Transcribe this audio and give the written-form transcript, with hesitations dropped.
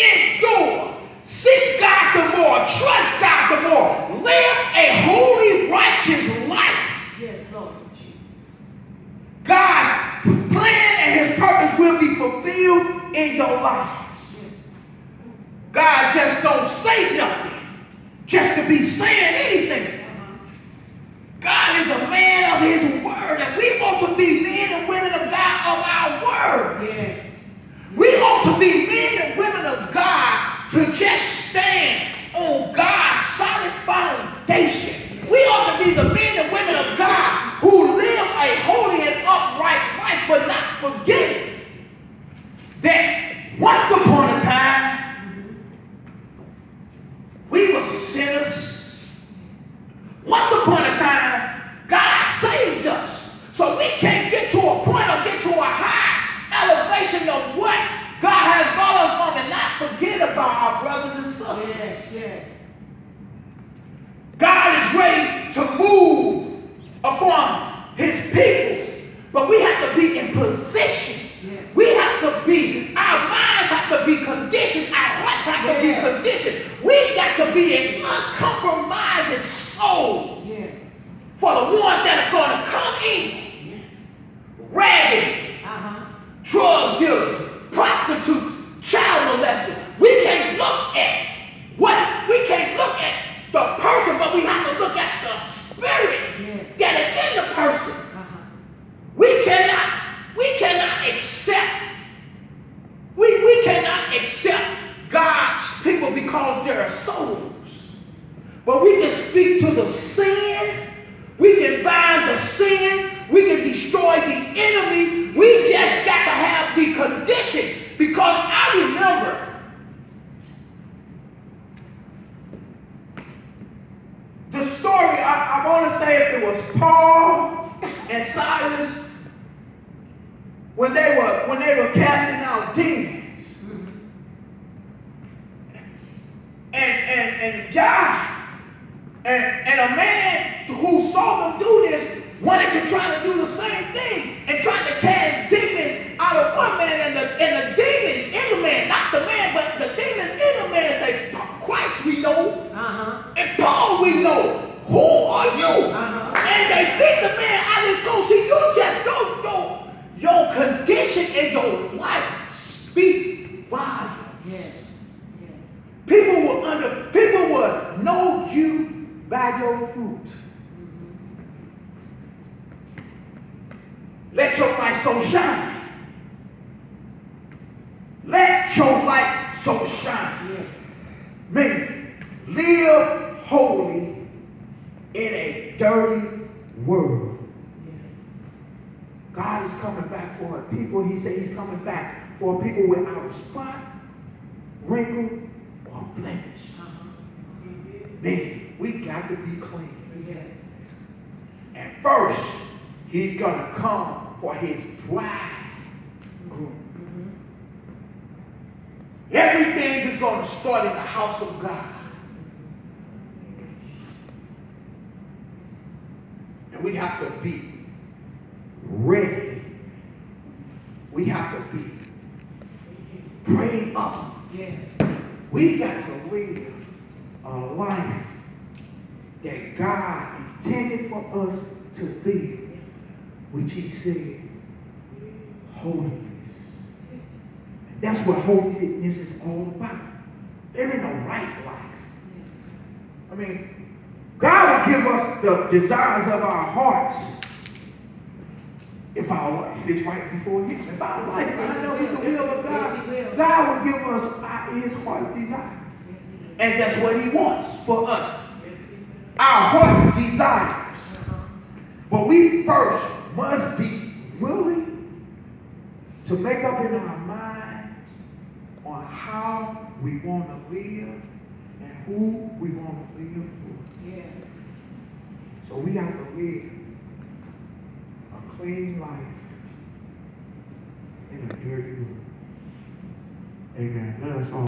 endure. Seek God the more. Trust God the more. Live a holy, righteous life. Yes, Lord. God's plan and his purpose will be fulfilled in your lives. God just don't say nothing just to be saying anything. God is a man of his word, and we want to be men and women of God of our word. Yes. We ought to be men and women of God to just stand on God's solid foundation. We ought to be the men and women of God who live a holy and upright life, but not forgetting that once upon a time, we were sinners. Once upon a time, God saved us. So we can't get to a point or get to a high elevation of what God has brought us from and not forget about our brothers and sisters. Yes, yes. God is ready to move upon his people, but we have to be in position. Yes. We have to be, our minds have to be conditioned, our hearts have to be conditioned. We got to be an uncompromising soul for the ones that are going to come in. Raggedy, drug dealers, prostitutes, child molesters. We can't look at we can't look at the person, but we have to look at the spirit that is in the person. We cannot accept God's people because they're souls. But we can speak to the sin. We can bind the sin. We can destroy the enemy. We just got to have the condition. Because I remember the story, I want to say if it was Paul and Silas when they were casting out demons. And the guy and a man who saw them do this wanted to try to do the same thing and tried to cast demons out of one man, and the demons in the man, not the man, but the demons in the man say, Christ we know, and Paul we know. Who are you? And they beat the man out of his soul. See, you just don't know. Your condition in your life speaks volumes. Yes. People will know you by your fruit. Let your light so shine. Let your light so shine. Man, live holy in a dirty world. God is coming back for a people. He said he's coming back for people without spot, wrinkle, or blemish. Man, we got to be clean. And first, he's going to come for his bridegroom. Everything is going to start in the house of God. And we have to be ready. We have to be prayed up. We got to live a life that God intended for us to live, which he said, holiness. And that's what holiness is all about. There ain't no right life. I mean, God will give us the desires of our hearts if our life is right before him. If our life, I know it's the will of God, God will give us his heart's desire. And that's what he wants for us. Our heart's desires. But we first must be willing to make up in our minds on how we want to live and who we want to live for. So we have to live a clean life in a dirty world. Amen. Let us all.